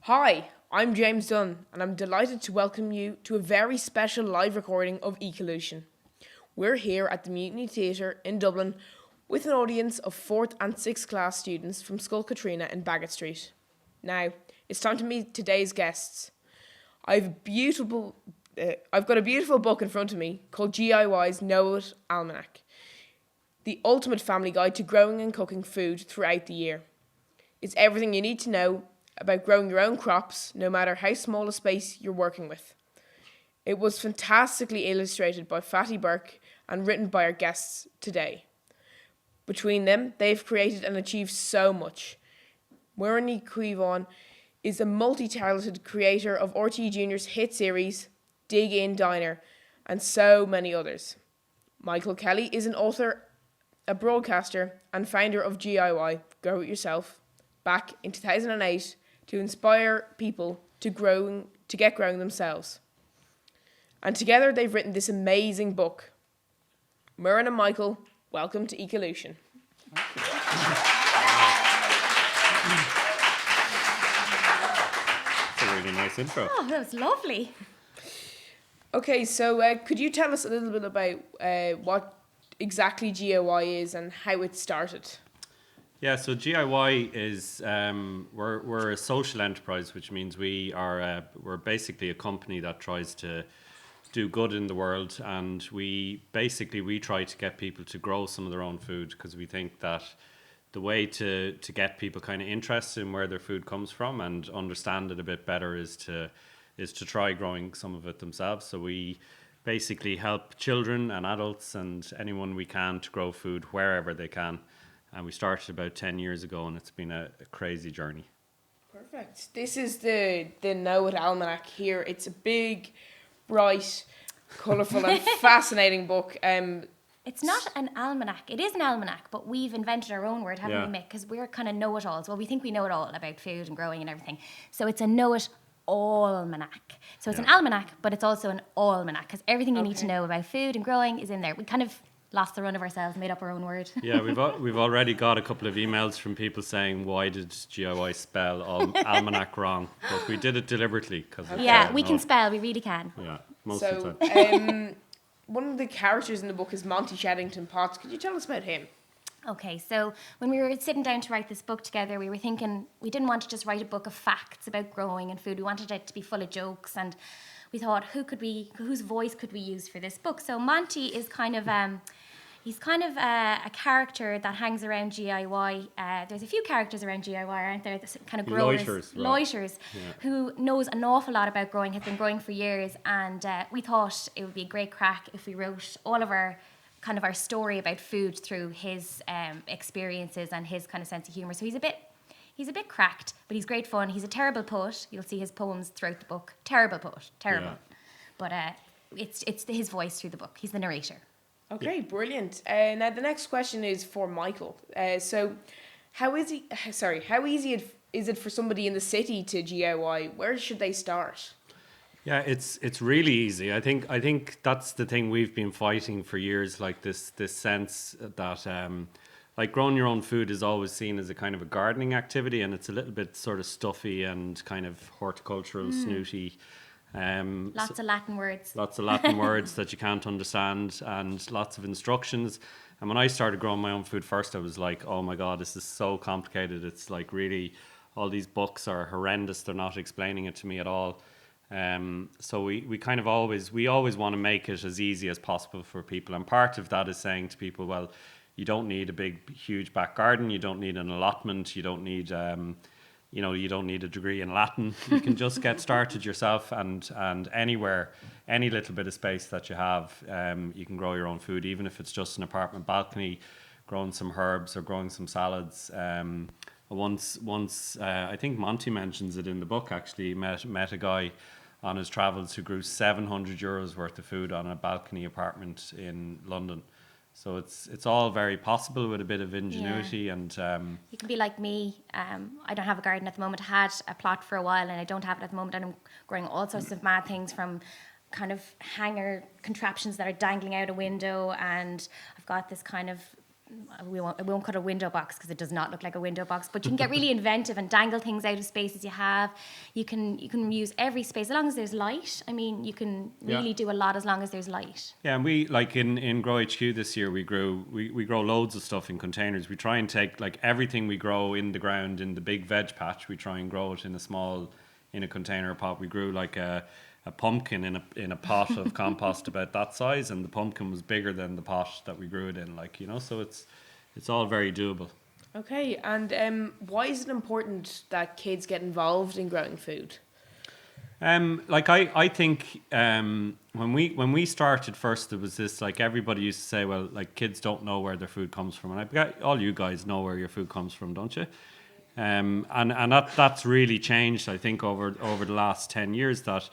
Hi, I'm James Dunn, and I'm delighted to welcome you to a very special live recording of Ecolution. We're here at the RTÉjr in Dublin with an audience of 4th and 6th class students from Scoil Katrina in Baggot Street. Now, it's time to meet today's guests. I've got a beautiful book in front of me called GIY's Know It Almanac, the ultimate family guide to growing and cooking food throughout the year. It's everything you need to know about growing your own crops, no matter how small a space you're working with. It was fantastically illustrated by Fatty Burke and written by our guests today. Between them, they've created and achieved so much. Muireann is a multi-talented creator of RTÉjr's hit series, Dig In Diner, and so many others. Michael Kelly is an author, a broadcaster, and founder of GIY, Grow It Yourself, back in 2008 to inspire people to get growing themselves. And together they've written this amazing book. Muireann and Michael, welcome to Ecolution. That's a really nice intro. Oh, that was lovely. Okay, so could you tell us a little bit about what exactly GIY is and how it started? Yeah, so GIY is we're a social enterprise, which means we're basically a company that tries to do good in the world, and we try to get people to grow some of their own food, because we think that the way to get people kind of interested in where their food comes from and understand it a bit better is to try growing some of it themselves. So we basically help children and adults and anyone we can to grow food wherever they can. And we started about 10 years ago, and it's been a crazy journey. Perfect. This is the Know It Almanac here. It's a big, bright, colourful and fascinating book. It's not an almanac. It is an almanac, but we've invented our own word, haven't we, Mick? Because we're kind of know-it-alls. Well, we think we know it all about food and growing and everything. So it's a know-it-almanac. So it's an almanac, but it's also an almanac, because everything you need to know about food and growing is in there. We kind of lost the run of ourselves, made up our own word. Yeah, we've already got a couple of emails from people saying, why did GIY spell almanac wrong? But we did it deliberately. We can spell, we really can. Yeah, most of the time. One of the characters in the book is Monty Sheddington Potts. Could you tell us about him? Okay, so when we were sitting down to write this book together, we were thinking we didn't want to just write a book of facts about growing and food. We wanted it to be full of jokes, and we thought, whose voice could we use for this book? So Monty is kind of he's kind of a character that hangs around GIY. There's a few characters around GIY, aren't there? This kind of growers, loiters, who knows an awful lot about growing, have been growing for years, and we thought it would be a great crack if we wrote all of our story about food through his experiences and his kind of sense of humour. So he's a bit cracked, but he's great fun. He's a terrible poet. You'll see his poems throughout the book. Terrible poet, terrible. Yeah. But it's his voice through the book. He's the narrator. Okay, brilliant. Now the next question is for Michael. So, how easy is it for somebody in the city to GIY? Where should they start? Yeah, it's really easy. I think that's the thing we've been fighting for years. Like this sense that like growing your own food is always seen as a kind of a gardening activity, and it's a little bit sort of stuffy and kind of horticultural, snooty. Lots of Latin words that you can't understand, and lots of instructions. And when I started growing my own food first, I was like, oh my god, this is so complicated. It's like really, all these books are horrendous. They're not explaining it to me at all. So we always want to make it as easy as possible for people, and part of that is saying to people, well, you don't need a big huge back garden, you don't need an allotment, you don't need you don't need a degree in Latin. You can just get started yourself, and anywhere, any little bit of space that you have, you can grow your own food, even if it's just an apartment balcony, growing some herbs or growing some salads. Once I think Monty mentions it in the book, actually, met a guy on his travels who grew €700 worth of food on a balcony apartment in London. So it's all very possible with a bit of ingenuity. And you can be like me. I don't have a garden at the moment. I had a plot for a while, and I don't have it at the moment, and I'm growing all sorts of mad things, from kind of hanger contraptions that are dangling out a window, and I've got this kind of we won't cut a window box because it does not look like a window box, but you can get really inventive and dangle things out of spaces you have. You can use every space as long as there's light. I mean, you can really do a lot as long as there's light. Yeah, and we, like in RTÉjr this year, we grow loads of stuff in containers. We try and take like everything we grow in the ground in the big veg patch, we try and grow it in a container pot. We grew like a pumpkin in a pot of compost about that size, and the pumpkin was bigger than the pot that we grew it in, like, you know, so it's all very doable. Okay, and why is it important that kids get involved in growing food? Like I think when we started first, there was this, like, everybody used to say, well, like, kids don't know where their food comes from, and all you guys know where your food comes from, don't you? And that's really changed, I think, over the last 10 years, that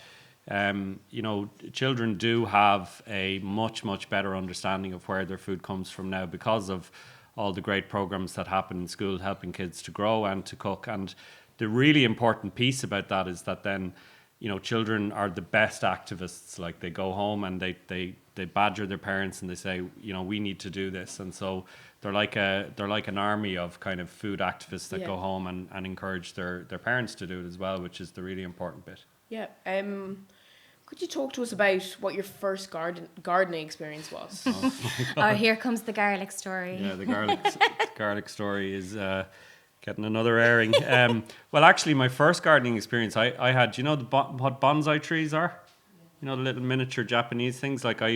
you know, children do have a much better understanding of where their food comes from now, because of all the great programs that happen in school helping kids to grow and to cook. And the really important piece about that is that then, you know, children are the best activists. Like, they go home and they badger their parents and they say, you know, we need to do this. And so they're like an army of kind of food activists that go home and encourage their parents to do it as well, which is the really important bit. Yeah. Could you talk to us about what your first gardening experience was? Oh, here comes the garlic story. Yeah, the garlic story is getting another airing. Well, actually, my first gardening experience, I had, you know, what bonsai trees are? You know, the little miniature Japanese things? Like, I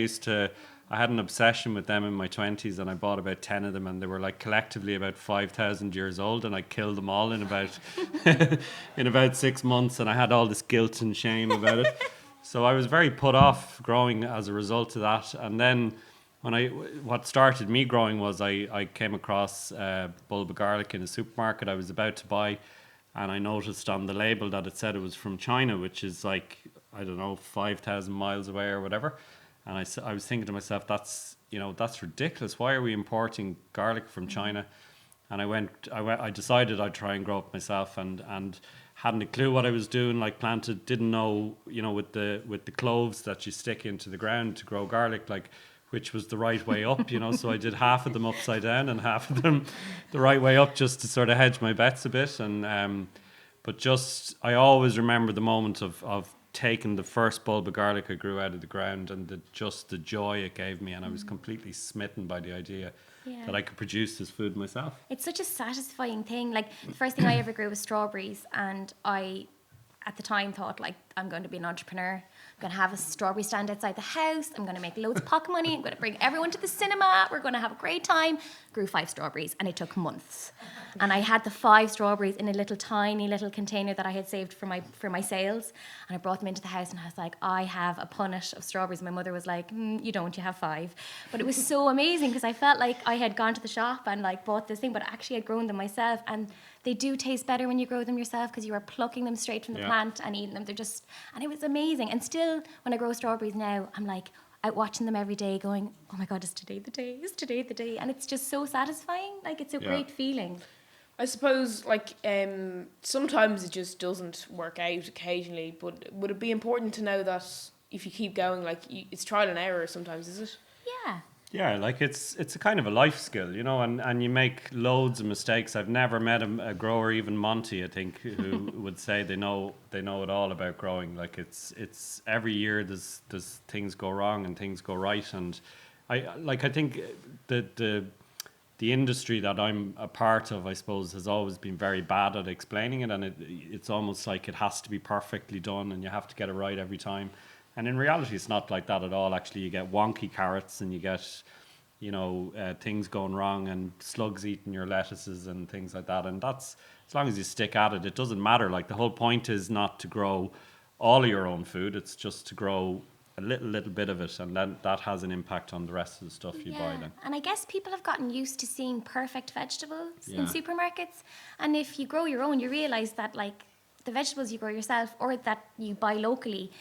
had an obsession with them in my 20s, and I bought about 10 of them, and they were like collectively about 5,000 years old, and I killed them all in about 6 months, and I had all this guilt and shame about it. So I was very put off growing as a result of that. And then what started me growing was I came across a bulb of garlic in a supermarket I was about to buy, and I noticed on the label that it said it was from China, which is like, I don't know, 5,000 miles away or whatever. And I was thinking to myself, that's ridiculous. Why are we importing garlic from China? And I decided I'd try and grow it myself, and hadn't a clue what I was doing. Like, didn't know, you know, with the cloves that you stick into the ground to grow garlic, like, which was the right way up, you know. So I did half of them upside down and half of them the right way up, just to sort of hedge my bets a bit. And but just, I always remember the moment of taking the first bulb of garlic I grew out of the ground, and the joy it gave me, and I was completely smitten by the idea that I could produce this food myself. It's such a satisfying thing. Like, the first thing I ever grew was strawberries, and I, at the time, thought, like, I'm going to be an entrepreneur. I'm going to have a strawberry stand outside the house. I'm going to make loads of pocket money. I'm going to bring everyone to the cinema. We're going to have a great time. Grew 5 strawberries, and it took months. And I had the 5 strawberries in a tiny little container that I had saved for my sales. And I brought them into the house, and I was like, I have a punnet of strawberries. My mother was like, you don't, you have 5. But it was so amazing, because I felt like I had gone to the shop and like bought this thing, but actually I'd grown them myself. And they do taste better when you grow them yourself, because you are plucking them straight from the plant and eating them. And it was amazing. And still, when I grow strawberries now, I'm like out watching them every day going, oh my God, is today the day? Is today the day? And it's just so satisfying. Like, it's a great feeling. I suppose, like, sometimes it just doesn't work out occasionally, but would it be important to know that if you keep going, like, it's trial and error sometimes, is it? Yeah. Yeah, like, it's a kind of a life skill, you know, and you make loads of mistakes. I've never met a grower, even Monty, I think, who would say they know it all about growing. Like, it's every year there's things go wrong and things go right, and I think the industry that I'm a part of, I suppose, has always been very bad at explaining it, and it's almost like it has to be perfectly done and you have to get it right every time. And in reality, it's not like that at all. Actually, you get wonky carrots, and you get, you know, things going wrong, and slugs eating your lettuces and things like that. And that's, as long as you stick at it, it doesn't matter. Like, the whole point is not to grow all of your own food. It's just to grow a little bit of it, and then that has an impact on the rest of the stuff you buy then. And I guess people have gotten used to seeing perfect vegetables in supermarkets. And if you grow your own, you realise that, like, the vegetables you grow yourself or that you buy locally,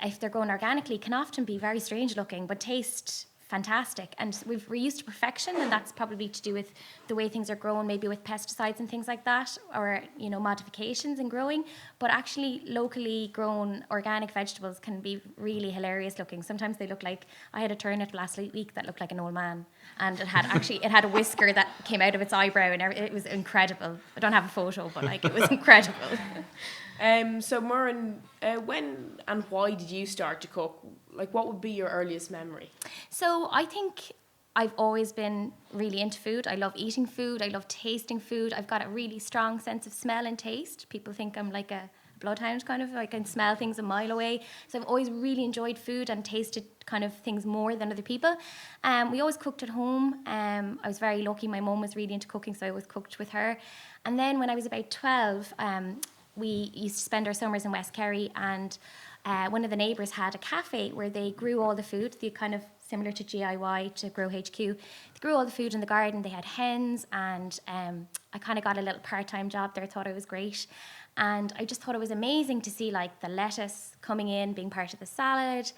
if they're grown organically, can often be very strange looking but taste fantastic. And we're used to perfection, and that's probably to do with the way things are grown, maybe with pesticides and things like that, or, you know, modifications in growing. But actually, locally grown organic vegetables can be really hilarious looking. Sometimes they look like, I had a turnip last week that looked like an old man, and it had a whisker that came out of its eyebrow, and it was incredible. I don't have a photo, but like, it was incredible. So Muireann, when and why did you start to cook? Like, what would be your earliest memory? So I think I've always been really into food. I love eating food. I love tasting food. I've got a really strong sense of smell and taste. People think I'm like a bloodhound, kind of. I can smell things a mile away. So I've always really enjoyed food and tasted kind of things more than other people. We always cooked at home. I was very lucky. My mum was really into cooking, so I always cooked with her. And then when I was about 12, we used to spend our summers in West Kerry, and one of the neighbours had a cafe where they grew all the food, the kind of similar to GIY, to Grow HQ. They grew all the food in the garden. They had hens, and I kind of got a little part-time job there. I thought it was great. And I just thought it was amazing to see like the lettuce coming in, being part of the salad.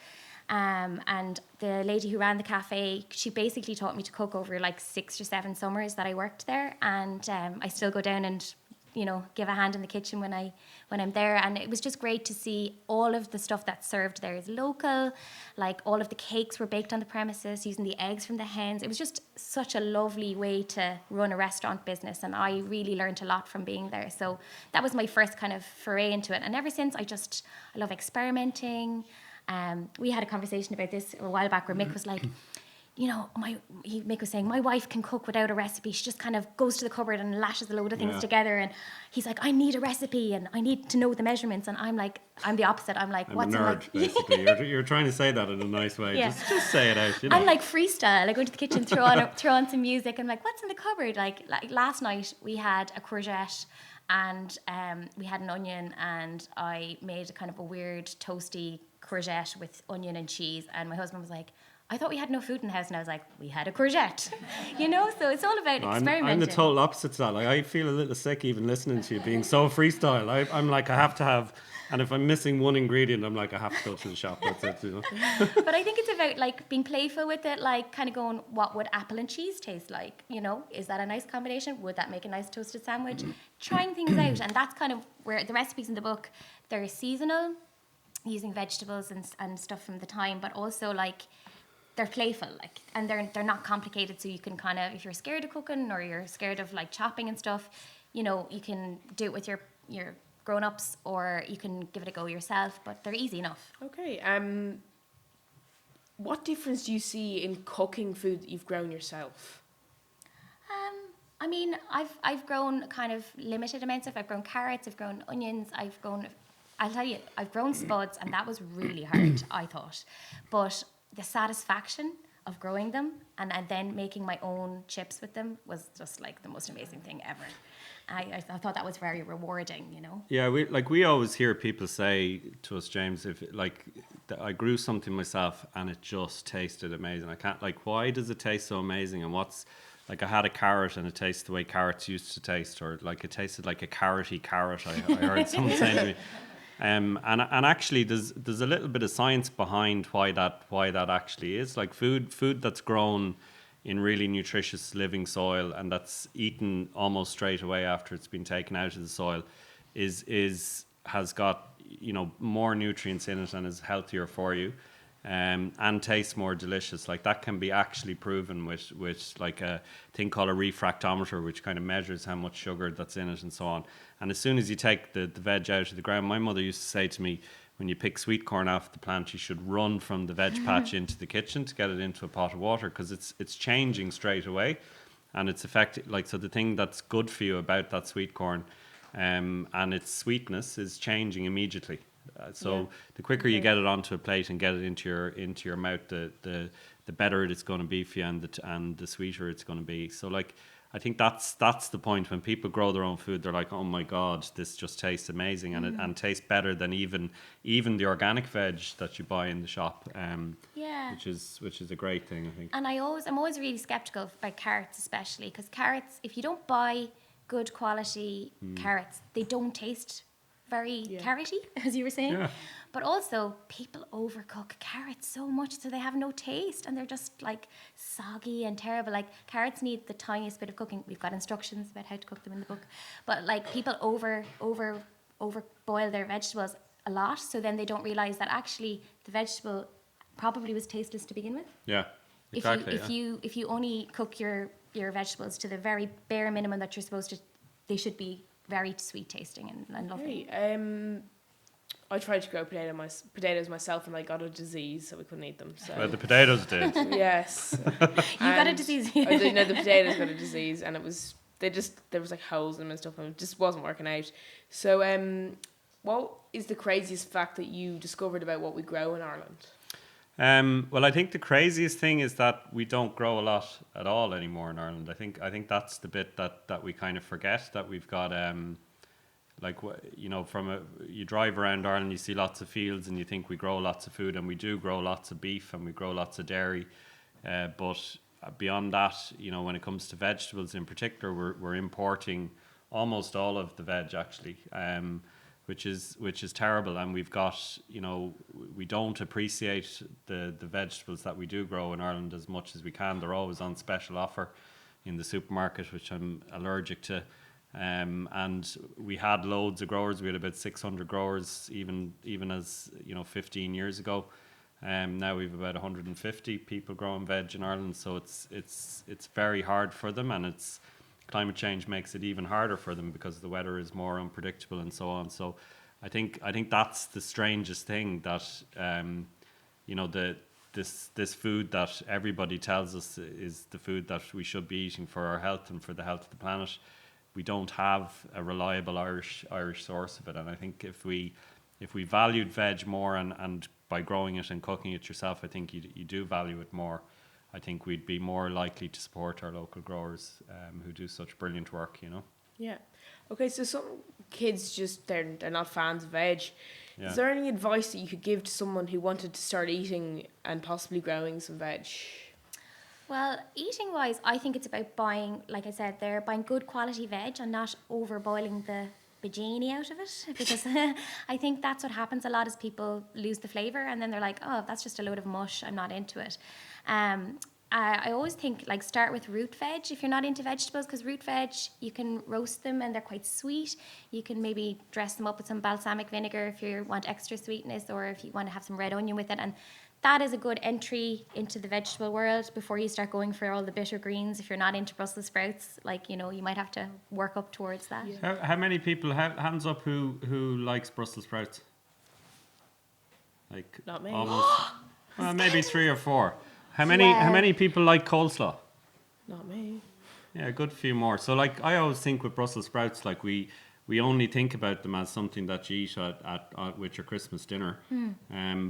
And the lady who ran the cafe, she basically taught me to cook over like 6 or 7 summers that I worked there. And I still go down and, you know, give a hand in the kitchen when I'm there. And it was just great to see all of the stuff that's served there is local. Like, all of the cakes were baked on the premises using the eggs from the hens. It was just such a lovely way to run a restaurant business, and I really learned a lot from being there. So that was my first kind of foray into it. And ever since, I love experimenting. We had a conversation about this a while back where Mick was like, you know, Mick was saying, my wife can cook without a recipe. She just kind of goes to the cupboard and lashes a load of things together. And he's like, I need a recipe and I need to know the measurements. And I'm like, I'm the opposite. I'm like, I'm a nerd, basically. You're trying to say that in a nice way. Yeah. Just say it out. You know? I'm like freestyle. I go into the kitchen, throw on some music. I'm like, what's in the cupboard? Like last night we had a courgette and we had an onion, and I made a kind of a weird toasty courgette with onion and cheese. And my husband was like, I thought we had no food in the house. And I was like, we had a courgette. You know, so it's all about experimenting. I'm the total opposite to that. Like, I feel a little sick even listening to you being so freestyle. I'm like, I have to have, and if I'm missing one ingredient, I'm like, I have to go to the shop. That's it, you know. But I think it's about like being playful with it, like kind of going, what would apple and cheese taste like? You know, is that a nice combination? Would that make a nice toasted sandwich? Trying things out. And that's kind of where the recipes in the book, they're seasonal, using vegetables and stuff from the time, but also like, they're playful, like, and they're not complicated. So you can kind of, if you're scared of cooking or you're scared of like chopping and stuff, you know, you can do it with your Grownups, or you can give it a go yourself. But they're easy enough. Okay. What difference do you see in cooking food that you've grown yourself? I mean, I've grown kind of limited amounts of. I've grown carrots. I've grown onions. I'll tell you, I've grown spuds, and that was really hard. I thought, but the satisfaction of growing them and then making my own chips with them was just like the most amazing thing ever. I thought that was very rewarding, you know. Yeah, we always hear people say to us, James, if like I grew something myself and it just tasted amazing. I can't, like, why does it taste so amazing? And what's, like, I had a carrot and it tastes the way carrots used to taste, or like it tasted like a carroty carrot. I heard someone saying to me. And actually, there's a little bit of science behind why that actually is. Like, food that's grown in really nutritious living soil and that's eaten almost straight away after it's been taken out of the soil has got, you know, more nutrients in it and is healthier for you, and tastes more delicious. Like, that can be actually proven with like a thing called a refractometer, which kind of measures how much sugar that's in it and so on. And as soon as you take the veg out of the ground, my mother used to say to me, when you pick sweet corn off the plant, you should run from the veg patch into the kitchen to get it into a pot of water, because it's changing straight away, and it's effective. Like, so the thing that's good for you about that sweet corn, and its sweetness is changing immediately. So the quicker you get it onto a plate and get it into your mouth, the better it's going to be for you, and the sweeter it's going to be. So, like, I think that's the point. When people grow their own food, they're like, oh my God, this just tastes amazing, and it tastes better than even the organic veg that you buy in the shop. Which is a great thing, I think. And I'm always really skeptical about carrots, especially because carrots, if you don't buy good quality carrots, they don't taste very carroty, as you were saying. Yeah. But also, people overcook carrots so much so they have no taste and they're just like soggy and terrible. Like carrots need the tiniest bit of cooking. We've got instructions about how to cook them in the book. But like people over boil their vegetables a lot, so then they don't realize that actually the vegetable probably was tasteless to begin with. Yeah, exactly. If you only cook your vegetables to the very bare minimum that you're supposed to, they should be very sweet tasting and lovely. I tried to grow potatoes myself, and I got a disease, so we couldn't eat them. So Well, the potatoes did. yes, You got a disease. I didn't know the potatoes got a disease, and there was like holes in them and stuff, and it just wasn't working out. So, what is the craziest fact that you discovered about what we grow in Ireland? Well, I think the craziest thing is that we don't grow a lot at all anymore in Ireland. I think that's the bit that we kind of forget, that we've got you drive around Ireland, you see lots of fields and you think we grow lots of food, and we do grow lots of beef and we grow lots of dairy, but beyond that, when it comes to vegetables in particular, we're importing almost all of the veg actually, which is terrible. And we've got, we don't appreciate the vegetables that we do grow in Ireland as much as we can. They're always on special offer in the supermarket, which I'm allergic to. And we had loads of growers. We had about 600 growers even as 15 years ago. Now we've about 150 people growing veg in Ireland, so it's very hard for them, and climate change makes it even harder for them because the weather is more unpredictable and so on. So I think that's the strangest thing, that this food that everybody tells us is the food that we should be eating for our health and for the health of the planet. We don't have a reliable Irish source of it, and I think if we valued veg more, and by growing it and cooking it yourself, I think you do value it more. I think we'd be more likely to support our local growers who do such brilliant work, Yeah. Okay, so some kids they're not fans of veg. Yeah. Is there any advice that you could give to someone who wanted to start eating and possibly growing some veg? Well, eating wise, I think it's about buying, like I said, they're buying good quality veg and not overboiling the bejeenie out of it, because I think that's what happens a lot, is people lose the flavour and then they're like, oh, that's just a load of mush, I'm not into it. I always think, like, start with root veg if you're not into vegetables, because root veg, you can roast them and they're quite sweet. You can maybe dress them up with some balsamic vinegar if you want extra sweetness, or if you want to have some red onion with it, and that is a good entry into the vegetable world before you start going for all the bitter greens. If you're not into Brussels sprouts, you might have to work up towards that. Yeah. How many people, hands up, who likes Brussels sprouts? Like, not me. Almost, well, maybe 3 or 4. How many people like coleslaw? Not me. Yeah, a good few more. So, like, I always think with Brussels sprouts, like, we only think about them as something that you eat at with your Christmas dinner.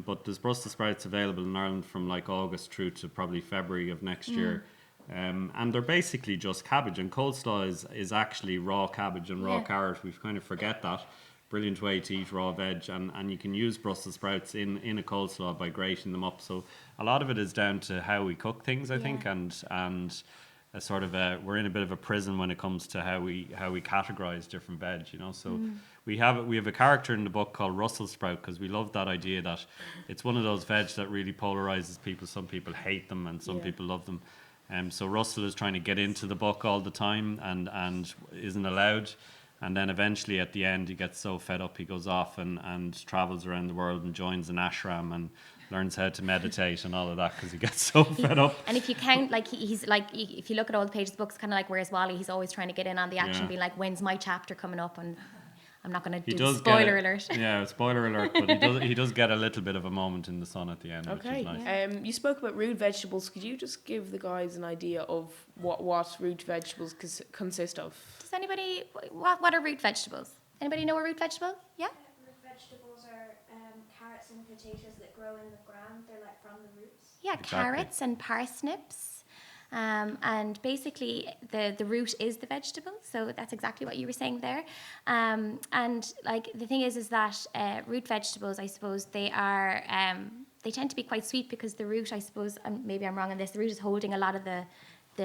But there's Brussels sprouts available in Ireland from like August through to probably February of next year. And they're basically just cabbage, and coleslaw is actually raw cabbage and raw carrot. We kind of forget that. Brilliant way to eat raw veg, and you can use Brussels sprouts in a coleslaw by grating them up. So a lot of it is down to how we cook things, I think, and a sort of we're in a bit of a prison when it comes to how we categorize different veg, So we have a character in the book called Russell Sprout, because we love that idea that it's one of those veg that really polarizes people. Some people hate them and some people love them. So Russell is trying to get into the book all the time and isn't allowed. And then eventually at the end he gets so fed up he goes off and travels around the world and joins an ashram and learns how to meditate and all of that, because he gets so fed up. And if you count, like, he's like, if you look at all the pages of the books, kind of like Where's Wally, he's always trying to get in on the action, being like, when's my chapter coming up? And I'm not going to do spoiler alert. Yeah, spoiler alert, but he does get a little bit of a moment in the sun at the end, which is nice. Yeah. You spoke about root vegetables. Could you just give the guys an idea of what root vegetables consist of? Does anybody, what are root vegetables? Anybody know a root vegetable? Yeah? Root vegetables are carrots and potatoes that grow in the ground. They're like from the roots. Yeah, Exactly. Carrots and parsnips. And basically the root is the vegetable, so that's exactly what you were saying there. And like the thing is that root vegetables, I suppose, they are they tend to be quite sweet because the root, I suppose, maybe I'm wrong on this, the root is holding a lot of the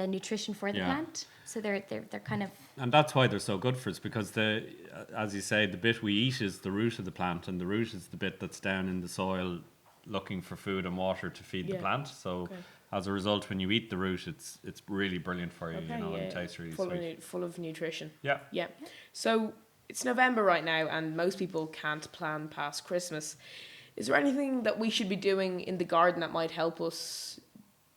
nutrition for the plant, so they're kind of And that's why they're so good for us, because as you say, the bit we eat is the root of the plant, and the root is the bit that's down in the soil looking for food and water to feed the plant. So as a result, when you eat the root, it's really brilliant for you, you know, and it tastes really sweet. Full of nutrition. Yeah. Yeah. So it's November right now, and most people can't plan past Christmas. Is there anything that we should be doing in the garden that might help us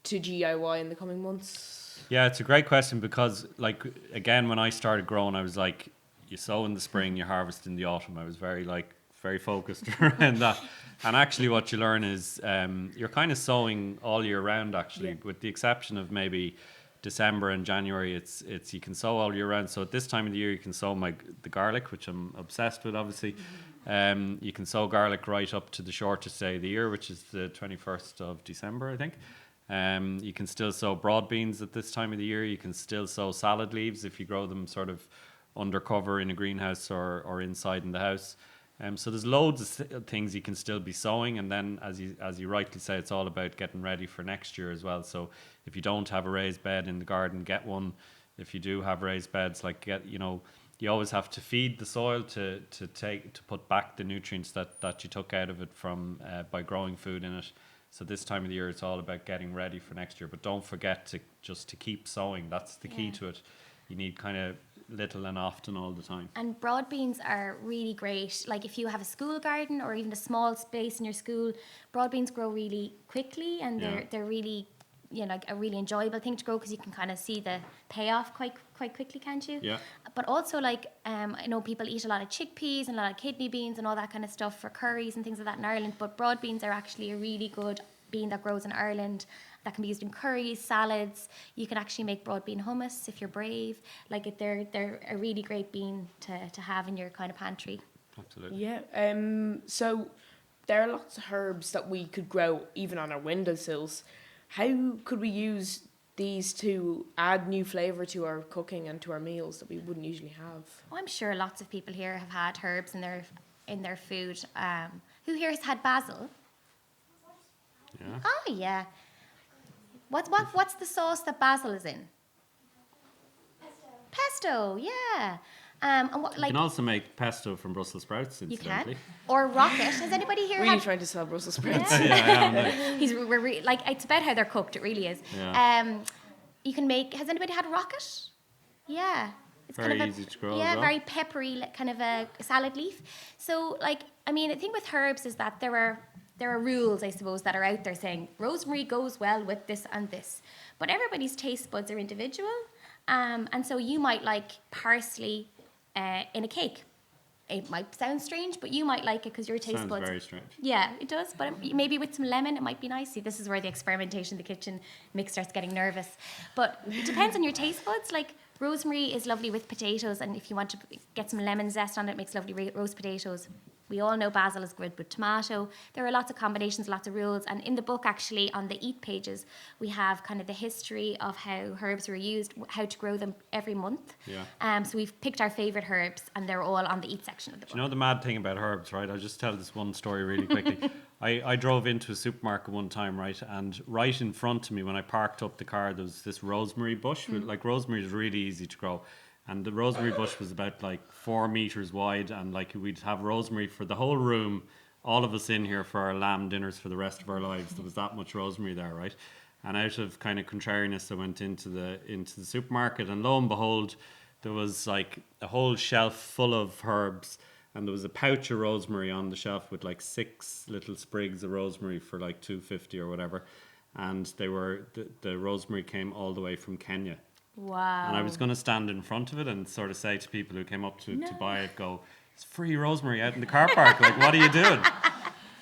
to DIY in the coming months? Yeah, it's a great question, because, like, again, when I started growing, I was like, you sow in the spring, you harvest in the autumn. I was very focused around that. And actually what you learn is you're kind of sowing all year round, actually, with the exception of maybe December and January. It's you can sow all year round. So at this time of the year, you can sow the garlic, which I'm obsessed with, obviously. You can sow garlic right up to the shortest day of the year, which is the 21st of December, I think. You can still sow broad beans at this time of the year. You can still sow salad leaves if you grow them sort of undercover in a greenhouse or inside in the house. So there's loads of things you can still be sowing, and then as you rightly say, it's all about getting ready for next year as well. So if you don't have a raised bed in the garden, get one. If you do have raised beds, you always have to feed the soil to put back the nutrients that you took out of it from by growing food in it. So this time of the year, it's all about getting ready for next year. But don't forget to keep sowing. That's the key to it. You need kind of little and often all the time. And broad beans are really great. Like if you have a school garden or even a small space in your school, broad beans grow really quickly, and they're really, like a really enjoyable thing to grow, because you can kind of see the payoff quite quickly, can't you? Yeah. But also, I know people eat a lot of chickpeas and a lot of kidney beans and all that kind of stuff for curries and things like that in Ireland, but broad beans are actually a really good bean that grows in Ireland that can be used in curries, salads. You can actually make broad bean hummus if you're brave. They're a really great bean to have in your kind of pantry. Absolutely. Yeah. So there are lots of herbs that we could grow even on our windowsills. How could we use these to add new flavour to our cooking and to our meals that we wouldn't usually have? Oh, I'm sure lots of people here have had herbs in their food. Who here has had basil? Yeah. Oh yeah. What's the sauce that basil is in? Pesto, yeah. And you can also make pesto from Brussels sprouts, you incidentally. can. Or rocket. Has anybody here Really had? trying to sell Brussels sprouts. Yeah. Yeah, It's about how they're cooked. It really is. Yeah. You can make. Has anybody had rocket? Yeah. It's Very kind of easy to grow Yeah, as well. very peppery, kind of a salad leaf. So, the thing with herbs is that there are rules, I suppose, that are out there saying rosemary goes well with this and this. But everybody's taste buds are individual. And so you might like parsley in a cake. It might sound strange, but you might like it because your taste Sounds buds. very strange. Yeah, it does. But maybe with some lemon, it might be nice. See, this is where the experimentation in the kitchen Mick starts getting nervous. But it depends on your taste buds. Like rosemary is lovely with potatoes, and if you want to get some lemon zest on it, it makes lovely roast potatoes. We all know basil is good with tomato. There are lots of combinations, lots of rules. And in the book, actually, on the eat pages, we have kind of the history of how herbs were used, how to grow them every month. Yeah. So we've picked our favourite herbs, and they're all on the eat section of the book. Do you know the mad thing about herbs, right? I'll just tell this one story really quickly. I drove into a supermarket one time, right? And right in front of me, when I parked up the car, there was this rosemary bush. Like, rosemary is really easy to grow. And the rosemary bush was about 4 meters wide, and we'd have rosemary for the whole room, all of us in here for our lamb dinners for the rest of our lives. There was that much rosemary there, right? And out of kind of contrariness, I went into the supermarket, and lo and behold, there was a whole shelf full of herbs, and there was a pouch of rosemary on the shelf with 6 little sprigs of rosemary for $2.50 or whatever, and they were the rosemary came all the way from Kenya. Wow. And I was going to stand in front of it and sort of say to people who came up to buy it, it's free rosemary out in the car park. What are you doing?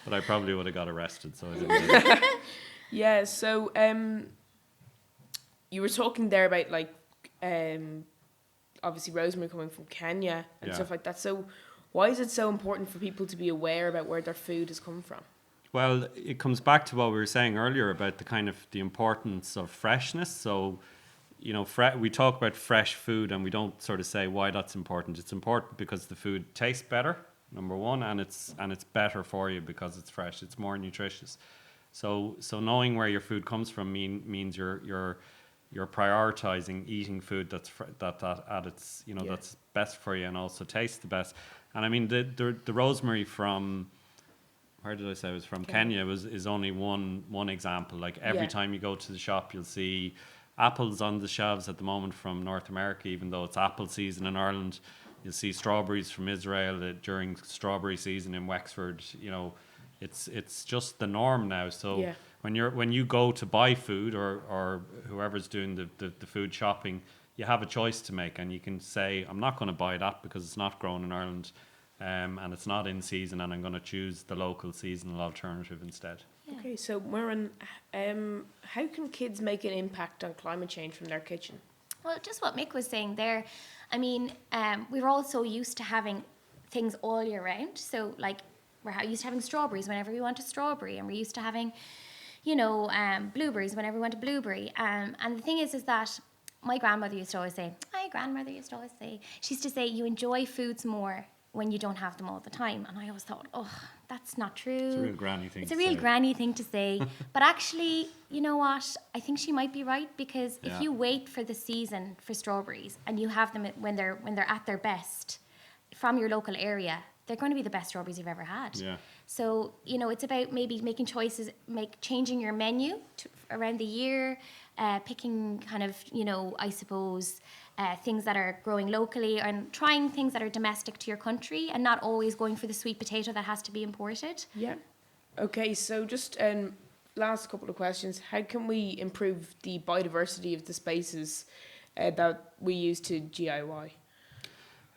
But I probably would have got arrested, so I didn't do it. Yeah, so you were talking there about obviously rosemary coming from Kenya and stuff like that. So why is it so important for people to be aware about where their food has come from? Well, it comes back to what we were saying earlier about the importance of freshness. So, we talk about fresh food, and we don't sort of say why that's important. It's important because the food tastes better, number one, and it's better for you because it's fresh. It's more nutritious. So knowing where your food comes from means you're you're prioritizing eating food that at its, you know, that's best for you and also tastes the best. And I mean, the rosemary from, where did I say it was from? Kenya is only one example. Like every time you go to the shop, you'll see apples on the shelves at the moment from North America, even though it's apple season in Ireland. You'll see strawberries from Israel during strawberry season in Wexford. You know, it's just the norm now. So when you go to buy food, or whoever's doing the food shopping, you have a choice to make, and you can say, I'm not going to buy that because it's not grown in Ireland, and it's not in season, and I'm going to choose the local seasonal alternative instead. Yeah. Okay, so Muireann, how can kids make an impact on climate change from their kitchen? Well, just what Mick was saying there. I mean, we're all so used to having things all year round. So, like, we're used to having strawberries whenever we want a strawberry, and we're used to having, you know, blueberries whenever we want a blueberry. And the thing is that my grandmother used to always say, she used to say, you enjoy foods more when you don't have them all the time. And I always thought, oh, that's not true. It's a real granny thing. It's a real granny thing to say. But actually, you know what? I think she might be right, because if you wait for the season for strawberries and you have them when they're at their best from your local area, they're going to be the best strawberries you've ever had. Yeah. So, you know, it's about maybe making choices, changing your menu around the year, picking kind of, you know, I suppose, things that are growing locally, and trying things that are domestic to your country, and not always going for the sweet potato that has to be imported. Yeah. Okay, so just last couple of questions. How can we improve the biodiversity of the spaces that we use to DIY?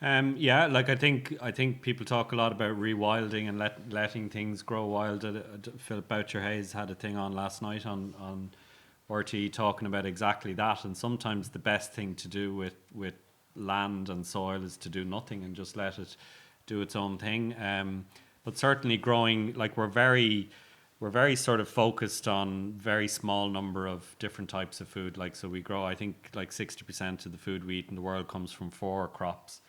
Like I think people talk a lot about rewilding and letting things grow wild. Philip Boucher-Hayes had a thing on last night on RTÉ talking about exactly that. And sometimes the best thing to do with land and soil is to do nothing and just let it do its own thing. But certainly growing, like we're very sort of focused on very small number of different types of food. Like, so we grow, I think like 60% of the food we eat in the world comes from 4 crops.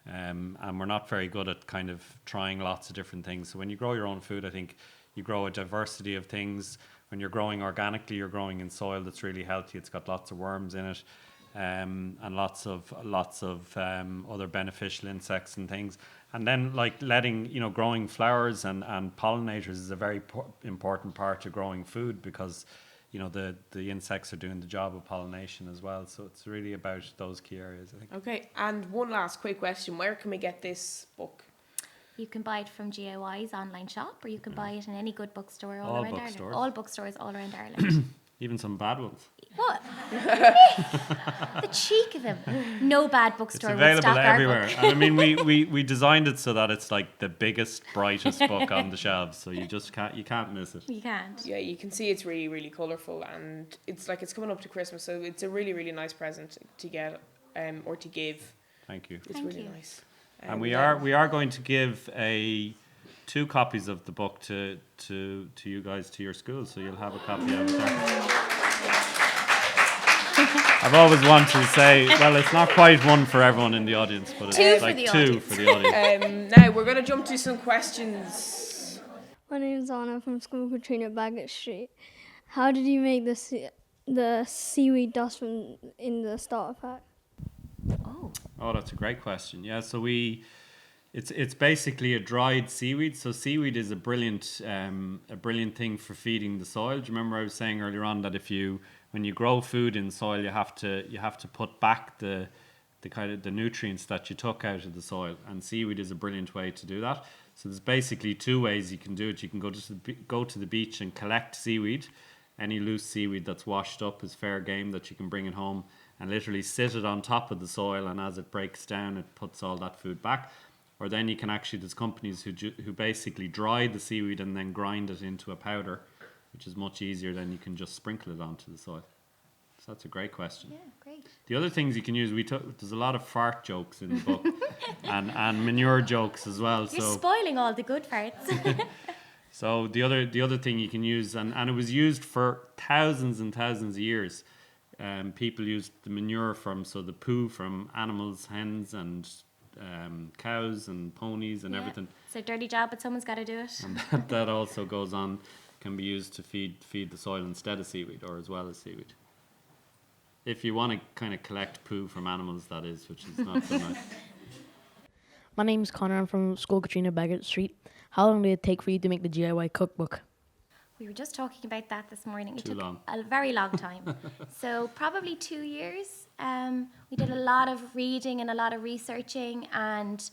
And we're not very good at kind of trying lots of different things. So when you grow your own food, I think you grow a diversity of things. When you're growing organically, you're growing in soil that's really healthy. It's got lots of worms in it, and lots of other beneficial insects and things. And then like growing flowers and pollinators is a very important part of growing food, because you know the insects are doing the job of pollination as well. So it's really about those key areas, I think. Okay, and one last quick question. Where can we get this book? You can buy it from GIY's online shop, or you can buy it in any good bookstore all around Ireland. All bookstores all around Ireland. Even some bad ones. What? The cheek of him. No bad bookstore would stock available everywhere. our book. And I mean, we designed it so that it's like the biggest, brightest book on the shelves. So you can't miss it. You can't. Yeah, you can see it's really, really colourful, and it's coming up to Christmas, so it's a really, really nice present to get or to give. Thank you. It's really nice. And we are going to give 2 copies of the book to you guys, to your school, so you'll have a copy of it there. I've always wanted to say, well, it's not quite one for everyone in the audience, but it's like 2 for the audience. Now we're going to jump to some questions. My name is Anna from School Katrina Baggett Street. How did you make the seaweed dust in the starter pack? Oh, that's a great question. Yeah, so it's basically a dried seaweed. So seaweed is a brilliant thing for feeding the soil. Do you remember I was saying earlier on that when you grow food in soil, you have to put back the kind of the nutrients that you took out of the soil, and seaweed is a brilliant way to do that. So there's basically 2 ways you can do it. You can go to the beach and collect seaweed. Any loose seaweed that's washed up is fair game, that you can bring it home and literally sit it on top of the soil, and as it breaks down, it puts all that food back. Or then you can there's companies who basically dry the seaweed and then grind it into a powder, which is much easier than you can just sprinkle it onto the soil. So that's a great question. Yeah, great. The other things you can use, there's a lot of fart jokes in the book and manure jokes as well. You're spoiling all the good parts. So the other thing you can use, and it was used for thousands and thousands of years. People used the manure the poo from animals, hens and cows and ponies and everything. It's a dirty job, but someone's got to do it. And that also can be used to feed the soil instead of seaweed, or as well as seaweed. If you want to kind of collect poo from animals, that is, which is not so nice. My name's Connor. I'm from School Katrina Baggett Street. How long did it take for you to make the DIY cookbook? We were just talking about that this morning. It Too took long. a very long time. So probably 2 years. We did a lot of reading and a lot of researching, and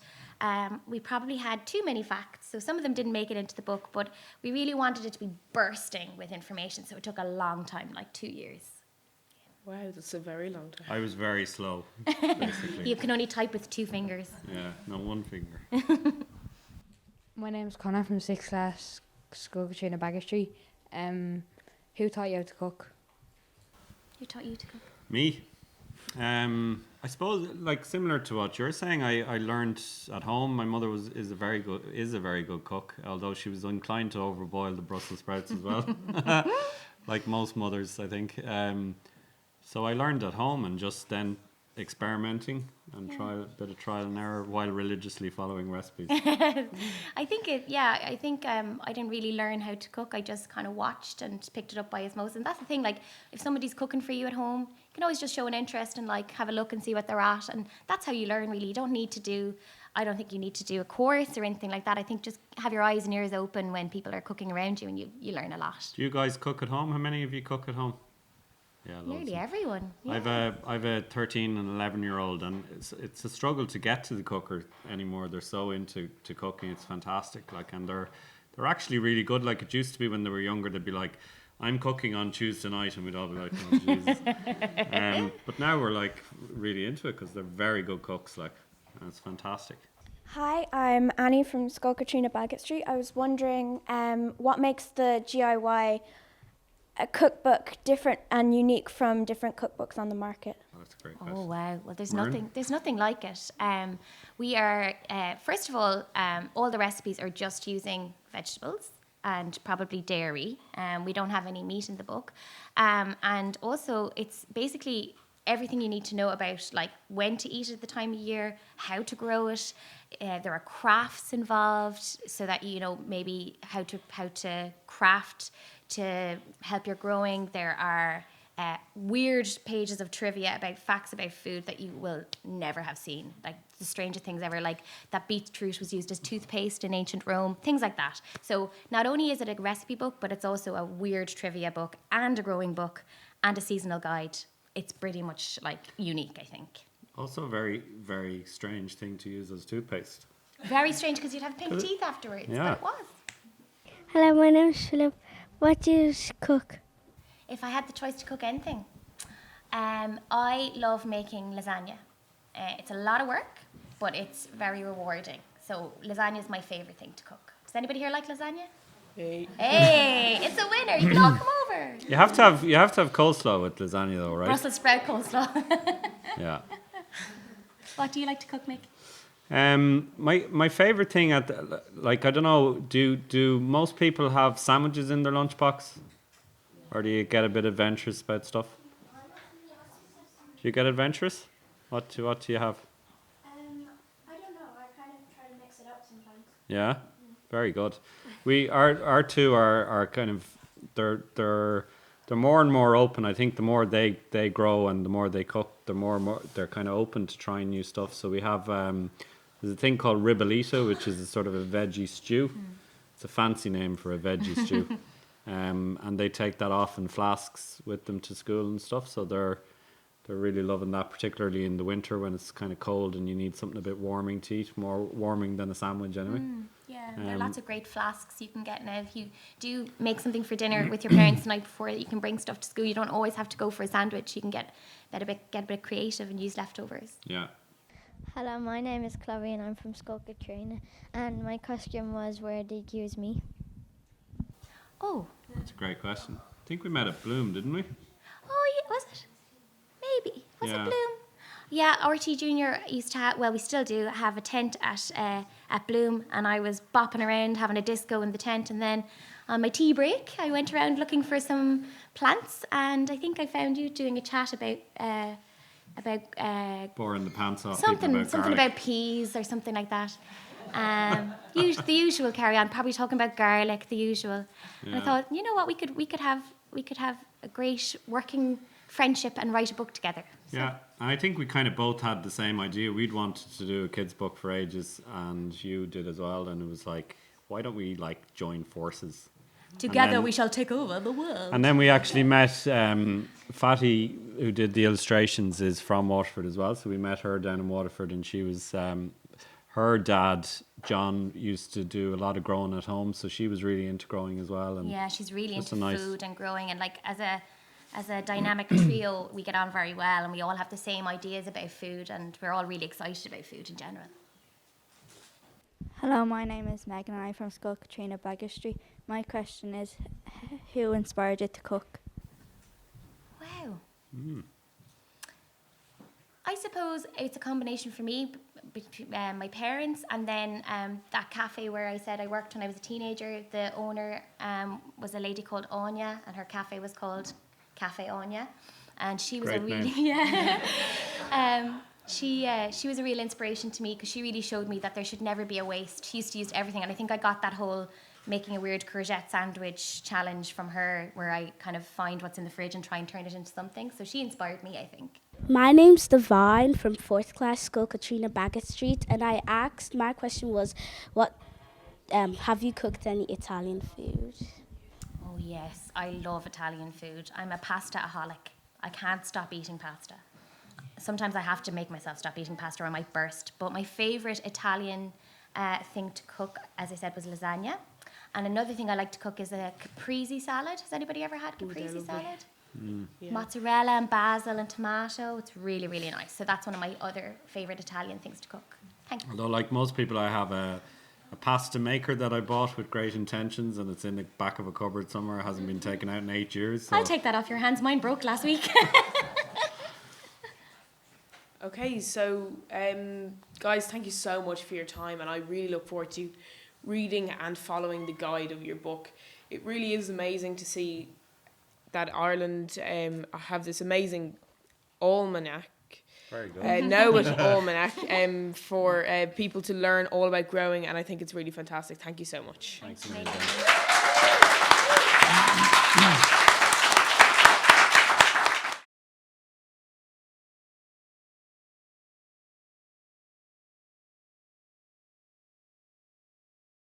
we probably had too many facts. So some of them didn't make it into the book, but we really wanted it to be bursting with information. So it took a long time, like 2 years. Wow, that's a very long time. I was very slow, basically. You can only type with 2 fingers. Yeah, no, one finger. My name's Connor from 6th class, School Katrina Baggett Street. Who taught you how to cook? Who taught you to cook? Me? I suppose, like similar to what you're saying, I learned at home. My mother is a very good cook, although she was inclined to overboil the Brussels sprouts as well, like most mothers, I think. So I learned at home and just then experimenting and try a bit of trial and error while religiously following recipes. I think I didn't really learn how to cook. I just kind of watched and picked it up by osmosis. And that's the thing, like if somebody's cooking for you at home, you can always just show an interest and like have a look and see what they're at. And that's how you learn, really. You don't need to do, I don't think you need to do a course or anything like that. I think just have your eyes and ears open when people are cooking around you, and you learn a lot. Do you guys cook at home? How many of you cook at home? Yeah, loads. Nearly everyone. Yeah. I've a 13 and 11-year-old, and it's a struggle to get to the cooker anymore. They're so into cooking. It's fantastic. Like, and they're actually really good. Like it used to be when they were younger, they'd be like, I'm cooking on Tuesday night, and we'd all be like, oh Jesus. But now we're like really into it because they're very good cooks. Like, and it's fantastic. Hi, I'm Annie from School Katrina Baggett Street. I was wondering what makes the DIY cookbook different and unique from different cookbooks on the market. Oh, that's a great question. Oh wow! Well, there's Muireann? nothing like it. We are first of all the recipes are just using vegetables and probably dairy. We don't have any meat in the book, and also it's basically everything you need to know about like when to eat at the time of year, how to grow it. There are crafts involved, so that you know maybe how to craft to help your growing. There are weird pages of trivia about facts about food that you will never have seen, like the strangest things ever, like that beetroot was used as toothpaste in ancient Rome, things like that. So not only is it a recipe book, but it's also a weird trivia book and a growing book and a seasonal guide. It's pretty much like unique, I think. Also a very, very strange thing to use as toothpaste. Very strange because you'd have pink teeth afterwards, Yeah. but it was. Hello, my name's Philip. What do you cook? If I had the choice to cook anything, I love making lasagna. It's a lot of work, but it's very rewarding. So lasagna is my favourite thing to cook. Does anybody here like lasagna? Hey. Hey, it's a winner. You can all come over. You have to have coleslaw with lasagna though, right? Brussels sprout coleslaw. Yeah. What do you like to cook, Mick? My favorite thing I don't know, do most people have sandwiches in their lunchbox, or do you get a bit adventurous about stuff? Do you get adventurous? What do you have? I don't know. I kind of try to mix it up sometimes. Yeah, very good. Our two are kind of they're more and more open. I think the more they grow and the more they cook, the more they're kind of open to trying new stuff. So we have there's a thing called ribollita, which is a sort of a veggie stew. It's a fancy name for a veggie stew, and they take that off in flasks with them to school and stuff. So they're really loving that, particularly in the winter when it's kind of cold and you need something a bit warming to eat, more warming than a sandwich anyway. Yeah, there are lots of great flasks you can get now. If you do make something for dinner with your parents the night before, you can bring stuff to school. You don't always have to go for a sandwich. You can get a bit creative and use leftovers. Yeah. Hello, my name is Chloe and I'm from School Katrina. And my question was, where did you accuse me? Oh, That's a great question. I think we met at Bloom, didn't we? oh yeah, was it? Maybe. Was Yeah. it Bloom? Yeah, RTÉjr used to have, well, we still do, have a tent at Bloom, and I was bopping around having a disco in the tent, and then on my tea break, I went around looking for some plants, and I think I found you doing a chat about Boring the pants off something people about garlic. about peas or something like that. The usual carry on, probably talking about garlic, the usual. And I Yeah. thought, you know what, we could have a great working friendship and write a book together. So. Yeah, and I think we kind of both had the same idea. We'd wanted to do a kids book for ages, and you did as well. And it was like, why don't we like join forces? Together we shall take over the world. And then we actually met Fatty, who did the illustrations, is from Waterford as well. So we met her down in Waterford, and she was her dad, John, used to do a lot of growing at home, so she was really into growing as well. And yeah, she's really just into food and growing, and like as a dynamic trio, we get on very well, and we all have the same ideas about food, and we're all really excited about food in general. Hello, my name is Megan and I'm from School Katrina Bagastry. My question is, who inspired you to cook? Wow. I suppose it's a combination for me between my parents and then that cafe where I said I worked when I was a teenager. The owner was a lady called Anya, and her cafe was called Cafe Anya, and she was Great a really she was a real inspiration to me because she really showed me that there should never be a waste. She used to use everything, and I think I got that whole making a weird courgette sandwich challenge from her, where I kind of find what's in the fridge and try and turn it into something. So she inspired me, I think. My name's Divine from 4th class School Katrina Baggett Street, and my question was, what have you cooked any Italian food? Oh yes, I love Italian food. I'm a pasta-aholic. I can't stop eating pasta. Sometimes I have to make myself stop eating pasta or I might burst. But my favourite Italian thing to cook, as I said, was lasagna. And another thing I like to cook is a caprese salad. Has anybody ever had caprese salad? Yeah. Mozzarella and basil and tomato. It's really, really nice. So that's one of my other favourite Italian things to cook. Thank you. Although, like most people, I have a pasta maker that I bought with great intentions, and it's in the back of a cupboard somewhere. It hasn't been taken out in 8 years. So. I'll take that off your hands. Mine broke last week. Okay, so guys, thank you so much for your time, and I really look forward to reading and following the guide of your book. It really is amazing to see that Ireland have this amazing almanac. Very good. Know it almanac for people to learn all about growing, and I think it's really fantastic. Thank you so much. Thanks a million.